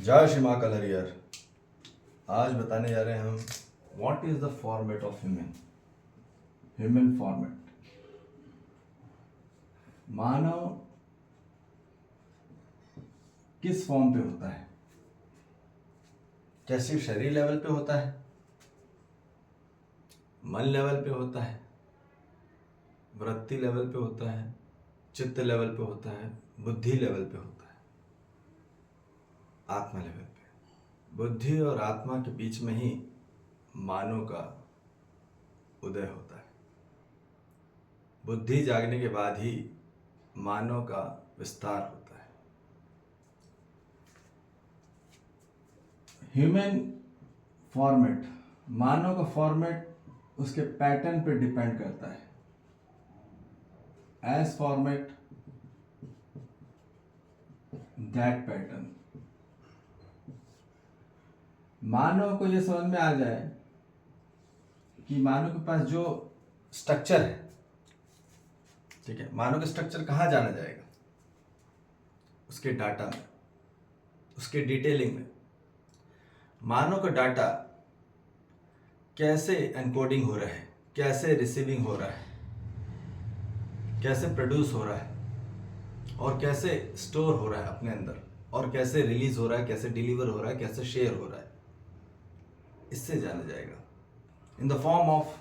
जय श्री माँ कलरियर। आज बताने जा रहे हैं हम what is the format of human format. मानव किस फॉर्म पे होता है? क्या सिर्फ शरीर लेवल पे होता है, मन लेवल पे होता है, वृत्ति लेवल पे होता है, चित्त लेवल पे होता है, बुद्धि लेवल पे होता है, आत्मा लेवल पे? बुद्धि और आत्मा के बीच में ही मानव का उदय होता है। बुद्धि जागने के बाद ही मानव का विस्तार होता है। ह्यूमन फॉर्मेट, मानव का फॉर्मेट उसके पैटर्न पे डिपेंड करता है। As format that pattern. मानव को यह समझ में आ जाए कि मानव के पास जो स्ट्रक्चर है, ठीक है, मानव का स्ट्रक्चर कहाँ जाना जाएगा? उसके डाटा में, उसके डिटेलिंग में। मानव का डाटा कैसे एनकोडिंग हो रहा है, कैसे रिसीविंग हो रहा है, कैसे प्रोड्यूस हो रहा है और कैसे स्टोर हो रहा है अपने अंदर, और कैसे रिलीज हो रहा है, कैसे डिलीवर हो रहा है, कैसे शेयर हो रहा है, इससे जाना जाएगा। In the form of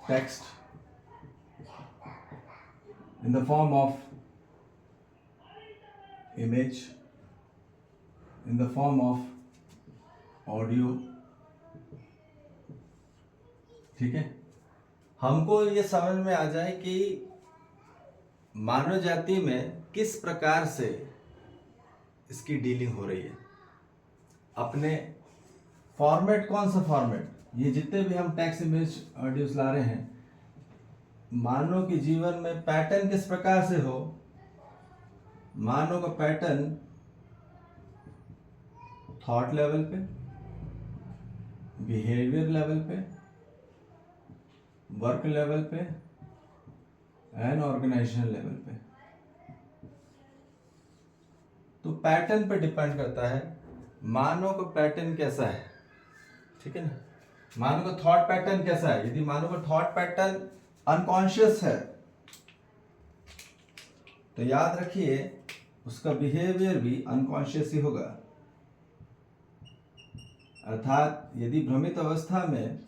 text, in the form of image, in the form of audio। ठीक है, हमको ये समझ में आ जाए कि मानव जाति में किस प्रकार से इसकी डीलिंग हो रही है। अपने फॉर्मेट, कौन सा फॉर्मेट? ये जितने भी हम टेक्स्ट, इमेज, ऑडियोस ला रहे हैं, मानव के जीवन में पैटर्न किस प्रकार से हो। मानव का पैटर्न थॉट लेवल पे, बिहेवियर लेवल पे, वर्क लेवल पे एंड ऑर्गेनाइजेशन लेवल पे। तो पैटर्न पे डिपेंड करता है मानव का पैटर्न कैसा है। ठीक है ना, मानव का थॉट पैटर्न कैसा है। यदि मानव का थॉट पैटर्न अनकॉन्शियस है तो याद रखिए उसका बिहेवियर भी अनकॉन्शियस ही होगा। अर्थात यदि भ्रमित अवस्था में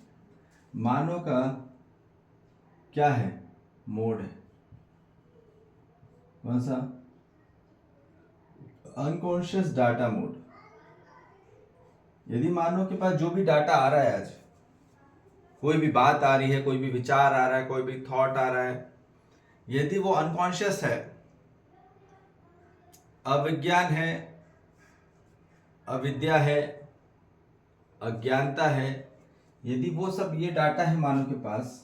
मानव का क्या है, मोड है, कौन सा? Unconscious data mode. यदि मानव के पास जो भी डाटा आ रहा है, आज कोई भी बात आ रही है, कोई भी विचार आ रहा है, कोई भी थॉट आ रहा है, यदि वो अनकॉन्शियस है, अविज्ञान है, अविद्या है, अज्ञानता है, यदि वो सब ये डाटा है मानव के पास,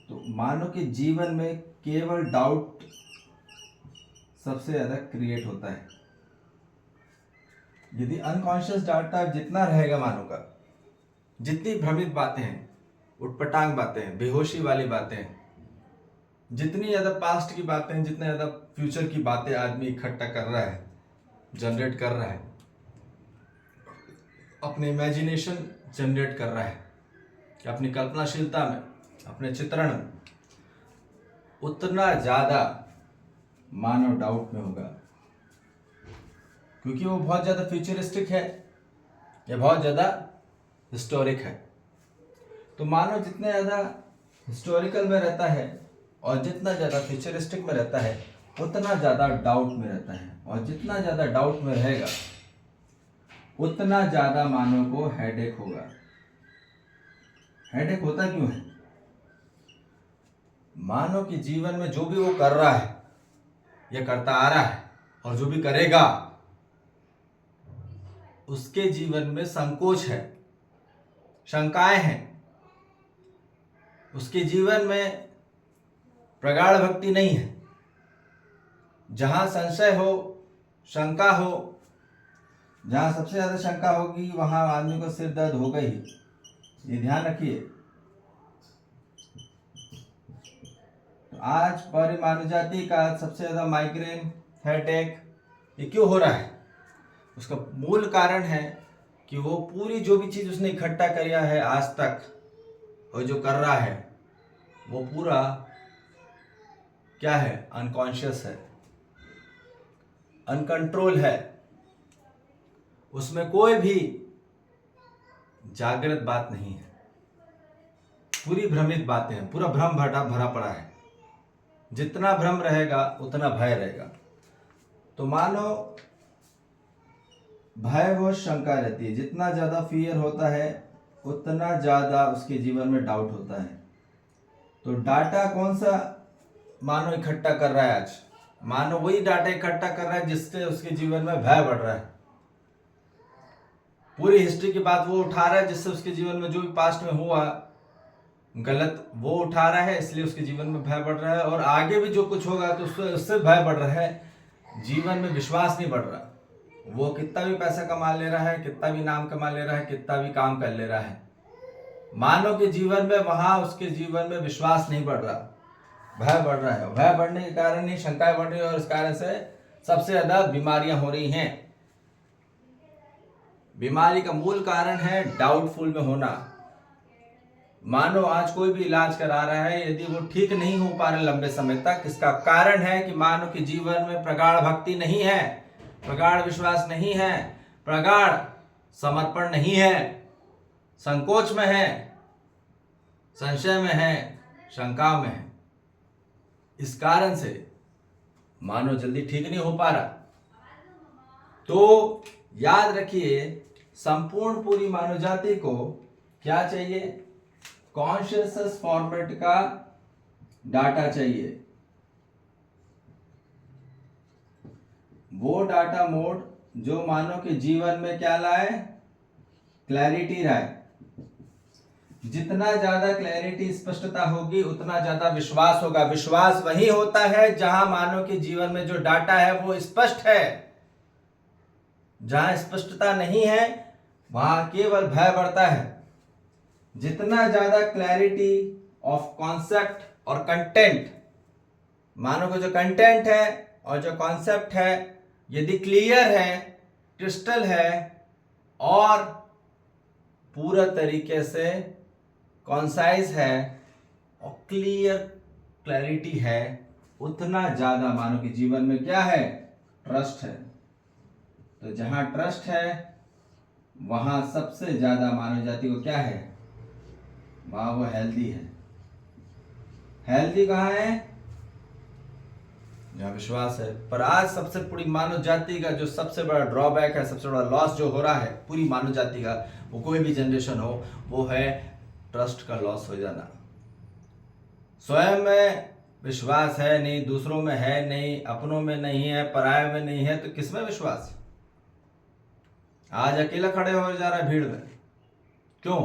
तो मानव के जीवन में केवल डाउट सबसे ज्यादा क्रिएट होता है। यदि अनकॉन्शियस डाटा जितना रहेगा मानव का, जितनी भ्रमित बातें हैं, उटपटांग बातें हैं, बेहोशी वाली बातें हैं, जितनी ज्यादा पास्ट की बातें हैं, जितना ज्यादा फ्यूचर की बातें आदमी इकट्ठा कर रहा है, जनरेट कर रहा है, अपने इमेजिनेशन जनरेट कर रहा है, कि अपनी कल्पनाशीलता में, अपने चित्रण में, उतना ज्यादा मानव डाउट में होगा, क्योंकि वो बहुत ज्यादा फ्यूचरिस्टिक है या बहुत ज्यादा हिस्टोरिक है। तो मानव जितना ज्यादा हिस्टोरिकल में रहता है और जितना ज्यादा फ्यूचरिस्टिक में रहता है, उतना ज्यादा डाउट में रहता है, और जितना ज्यादा डाउट में रहेगा उतना ज्यादा मानव को हेडेक होगा। हेडेक होता क्यों है? मानव के जीवन में जो भी वो कर रहा है या करता आ रहा है और जो भी करेगा, उसके जीवन में संकोच है, शंकाएं हैं। उसके जीवन में प्रगाढ़ भक्ति नहीं है। जहां संशय हो, शंका हो, जहां सबसे ज्यादा शंका होगी वहां आदमी को सिर दर्द होगा ही। ये ध्यान रखिए। तो आज पूरी मानव जाति का सबसे ज्यादा माइग्रेन, हेडेक, ये क्यों हो रहा है? उसका मूल कारण है कि वो पूरी जो भी चीज उसने इकट्ठा किया है आज तक और जो कर रहा है वो पूरा क्या है? अनकॉन्शियस है, अनकंट्रोल है। उसमें कोई भी जागृत बात नहीं है, पूरी भ्रमित बातें हैं, पूरा भ्रम भरा पड़ा है। जितना भ्रम रहेगा उतना भय रहेगा। तो मानो भय व शंका रहती है, जितना ज्यादा फियर होता है उतना ज्यादा उसके जीवन में डाउट होता है। तो डाटा कौन सा मानो इकट्ठा कर रहा है आज? मानो वही डाटा इकट्ठा कर रहा है जिससे उसके जीवन में भय बढ़ रहा है। पूरी हिस्ट्री की बात वो उठा रहा है जिससे उसके जीवन में जो भी पास्ट में हुआ गलत वो उठा रहा है, इसलिए उसके जीवन में भय बढ़ रहा है। और आगे भी जो कुछ होगा तो उससे भय बढ़ रहा है, जीवन में विश्वास नहीं बढ़ रहा। वो कितना भी पैसा कमा ले रहा है, कितना भी नाम कमा ले रहा है, कितना भी काम कर ले रहा है, मानव के जीवन में वहां उसके जीवन में विश्वास नहीं बढ़ रहा, भय बढ़ रहा है। भय बढ़ने के कारण ही शंकाएं बढ़ रही है और इस कारण से सबसे ज्यादा बीमारियां हो रही हैं। बीमारी का मूल कारण है डाउटफुल में होना। मानो आज कोई भी इलाज करा रहा है, यदि वो ठीक नहीं हो पा रहा लंबे समय तक, इसका कारण है कि मानव के जीवन में प्रगाढ़ भक्ति नहीं है, प्रगाढ़ विश्वास नहीं है, प्रगाढ़ समर्पण नहीं है, संकोच में है, संशय में है, शंका में है। इस कारण से मानव जल्दी ठीक नहीं हो पा रहा। तो याद रखिए, संपूर्ण पूरी मानव जाति को क्या चाहिए? कॉन्शियसनेस फॉर्मेट का डाटा चाहिए। वो डाटा मोड जो मानव के जीवन में क्या लाए? क्लैरिटी लाए। जितना ज्यादा क्लैरिटी, स्पष्टता होगी उतना ज्यादा विश्वास होगा। विश्वास वही होता है जहां मानव के जीवन में जो डाटा है वो स्पष्ट है। जहां स्पष्टता नहीं है वहां केवल भय बढ़ता है। जितना ज्यादा क्लैरिटी ऑफ कॉन्सेप्ट और कंटेंट, मानो को जो कंटेंट है और जो कॉन्सेप्ट है यदि क्लियर है, क्रिस्टल है और पूरा तरीके से कॉन्साइज है और क्लियर क्लैरिटी है, उतना ज्यादा मानो के जीवन में क्या है? ट्रस्ट है। तो जहां ट्रस्ट है वहां सबसे ज्यादा मानव जाति को क्या है? वहां वो हेल्दी है। हेल्दी कहाँ है? जहां विश्वास है। पर आज सबसे पूरी मानव जाति का जो सबसे बड़ा ड्रॉबैक है, सबसे बड़ा लॉस जो हो रहा है पूरी मानव जाति का, वो कोई भी जनरेशन हो, वो है ट्रस्ट का लॉस हो जाना। स्वयं में विश्वास है नहीं, दूसरों में है नहीं, अपनों में नहीं है, पराये में नहीं है, तो किसमें विश्वास? आज अकेला खड़े हो जा रहा है भीड़ में। क्यों?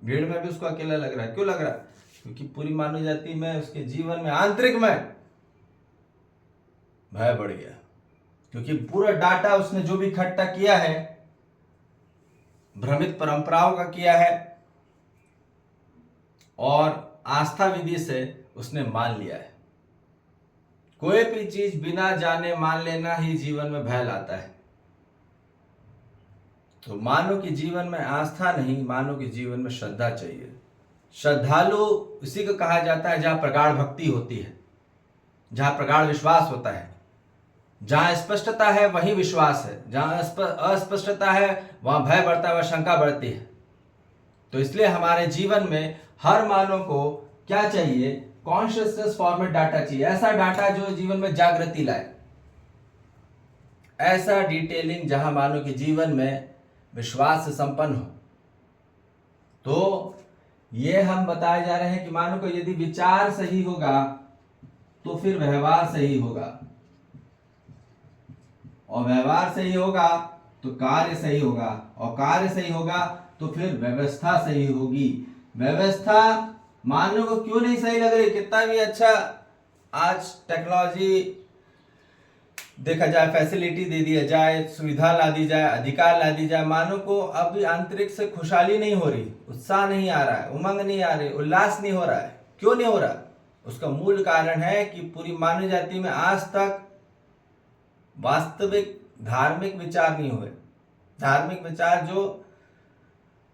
भीड़ में भी उसको अकेला लग रहा है। क्यों लग रहा है? क्योंकि पूरी मानव जाति में, उसके जीवन में, आंतरिक में भय बढ़ गया। क्योंकि पूरा डाटा उसने जो भी इकट्ठा किया है भ्रमित परंपराओं का किया है और आस्था विधि से उसने मान लिया है। कोई भी चीज बिना जाने मान लेना ही जीवन में भय लाता है। तो मानव के जीवन में आस्था नहीं, मानव के जीवन में श्रद्धा चाहिए। श्रद्धालु इसी को कहा जाता है जहां प्रगाढ़ भक्ति होती है, जहां प्रगाढ़ विश्वास होता है। जहां स्पष्टता है वही विश्वास है, जहां अस्पष्टता है वहां भय बढ़ता है, वह शंका बढ़ती है। तो इसलिए हमारे जीवन में हर मानव को क्या चाहिए? कॉन्शियसनेस फॉर्मेट डाटा चाहिए। ऐसा डाटा जो जीवन में जागृति लाए, ऐसा डिटेलिंग जहां मानव के जीवन में विश्वास से संपन्न हो। तो ये हम बताए जा रहे हैं कि मानव को यदि विचार सही होगा तो फिर व्यवहार सही होगा, और व्यवहार सही होगा तो कार्य सही होगा, और कार्य सही होगा तो फिर व्यवस्था सही होगी। व्यवस्था मानव को क्यों नहीं सही लग रही? कितना भी अच्छा आज टेक्नोलॉजी देखा जाए, फैसिलिटी दे दिया जाए, सुविधा ला दी जाए, अधिकार ला दी जाए, मानव को अभी आंतरिक से खुशहाली नहीं हो रही, उत्साह नहीं आ रहा है, उमंग नहीं आ रही, उल्लास नहीं हो रहा है। क्यों नहीं हो रहा? उसका मूल कारण है कि पूरी मानव जाति में आज तक वास्तविक धार्मिक विचार नहीं हुए। धार्मिक विचार जो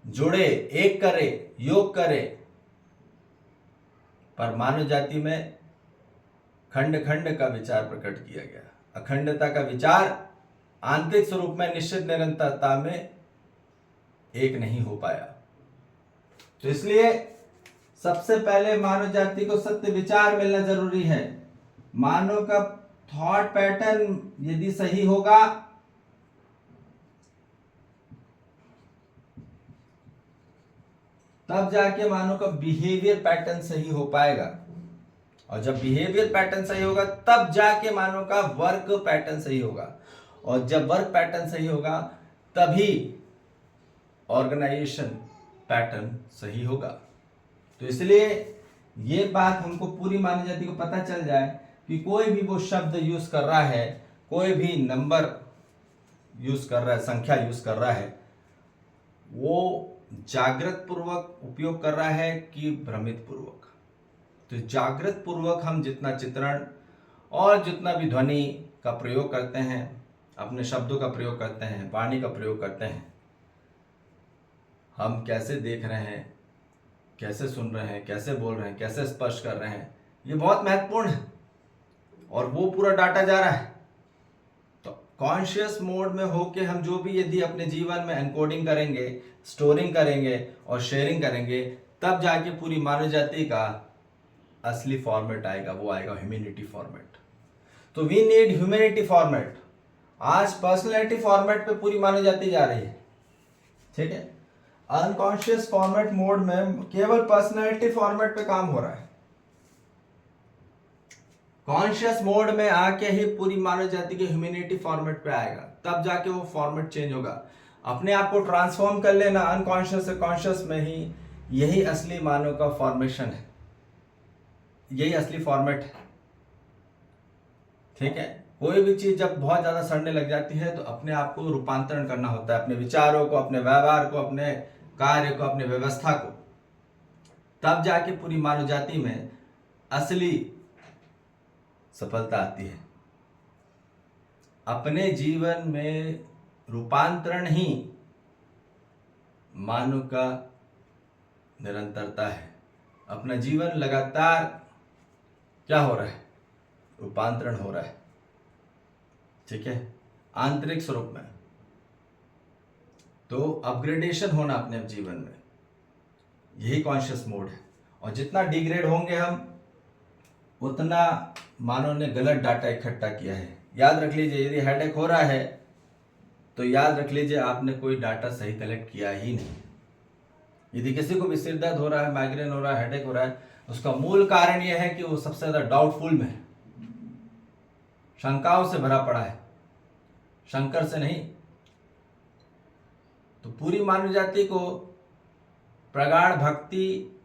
जुड़े, एक करे, योग करे, पर मानव जाति में खंड खंड का विचार प्रकट किया गया। अखंडता का विचार आंतरिक स्वरूप में निश्चित निरंतरता में एक नहीं हो पाया। तो इसलिए सबसे पहले मानव जाति को सत्य विचार मिलना जरूरी है। मानव का थॉट पैटर्न यदि सही होगा तब जाके मानव का बिहेवियर पैटर्न सही हो पाएगा, और जब बिहेवियर पैटर्न सही होगा तब जाके मानव का वर्क पैटर्न सही होगा, और जब वर्क पैटर्न सही होगा तभी ऑर्गेनाइजेशन पैटर्न सही होगा। तो इसलिए ये बात हमको पूरी मानव जाति को पता चल जाए कि कोई भी वो शब्द यूज कर रहा है, कोई भी नंबर यूज कर रहा है, संख्या यूज कर रहा है, वो जागृत पूर्वक उपयोग कर रहा है कि भ्रमित पूर्वक। तो जागृत पूर्वक हम जितना चित्रण और जितना भी ध्वनि का प्रयोग करते हैं, अपने शब्दों का प्रयोग करते हैं, वाणी का प्रयोग करते हैं, हम कैसे देख रहे हैं, कैसे सुन रहे हैं, कैसे बोल रहे हैं, कैसे स्पर्श कर रहे हैं, ये बहुत महत्वपूर्ण है, और वो पूरा डाटा जा रहा है। तो कॉन्शियस मोड में होके हम जो भी यदि अपने जीवन में एनकोडिंग करेंगे, स्टोरिंग करेंगे और शेयरिंग करेंगे, तब जाके पूरी मानव जाति का असली फॉर्मेट आएगा, वो आएगा ह्यूमैनिटी फॉर्मेट। तो वी नीड ह्यूमैनिटी फॉर्मेट। आज पर्सनैलिटी फॉर्मेट पे पूरी मानव जाति जा रही है, ठीक है। अनकॉन्शियस फॉर्मेट मोड में केवल पर्सनैलिटी फॉर्मेट पे काम हो रहा है। कॉन्शियस मोड में आके ही पूरी मानव जाति के ह्यूमैनिटी फॉर्मेट पे आएगा, तब जाके वो फॉर्मेट चेंज होगा। अपने आप को ट्रांसफॉर्म कर लेना अनकॉन्शियस से कॉन्शियस में ही, यही असली मानव का फॉर्मेशन है, यही असली फॉर्मेट है, ठीक है। कोई भी चीज जब बहुत ज्यादा सड़ने लग जाती है तो अपने आप को रूपांतरण करना होता है, अपने विचारों को, अपने व्यवहार को, अपने कार्य को, अपने व्यवस्था को, तब जाके पूरी मानव जाति में असली सफलता आती है। अपने जीवन में रूपांतरण ही मानव का निरंतरता है। अपना जीवन लगातार क्या हो रहा है, रूपांतरण हो रहा है, ठीक है, आंतरिक स्वरूप में। तो अपग्रेडेशन होना अपने जीवन में, यही कॉन्शियस मोड है। और जितना डिग्रेड होंगे हम, उतना मानव ने गलत डाटा इकट्ठा किया है। याद रख लीजिए, यदि हेडेक हो रहा है तो याद रख लीजिए आपने कोई डाटा सही कलेक्ट किया ही नहीं। यदि किसी को भी सिर दर्द हो रहा है, माइग्रेन हो रहा है, हेडेक हो रहा है, उसका मूल कारण यह है कि वो सबसे ज्यादा डाउटफुल में है, शंकाओं से भरा पड़ा है, शंकर से नहीं। तो पूरी मानव जाति को प्रगाढ़ भक्ति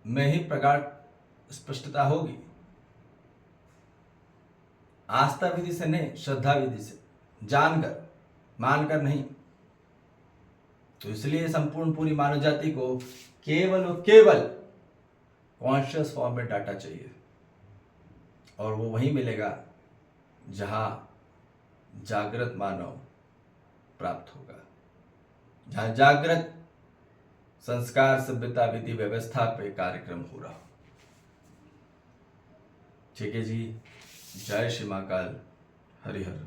में ही प्रगाढ़ स्पष्टता होगी, आस्था विधि से नहीं, श्रद्धा विधि से, जानकर, मानकर नहीं। तो इसलिए संपूर्ण पूरी मानव जाति को केवल और केवल कॉन्शियस फॉर्म में डाटा चाहिए, और वो वहीं मिलेगा जहां जागृत मानव प्राप्त होगा, जहां जागृत संस्कार, सभ्यता, विधि, व्यवस्था पे कार्यक्रम हो रहा हो। ठीक है जी, जय श्री महाकाल, हरिहर।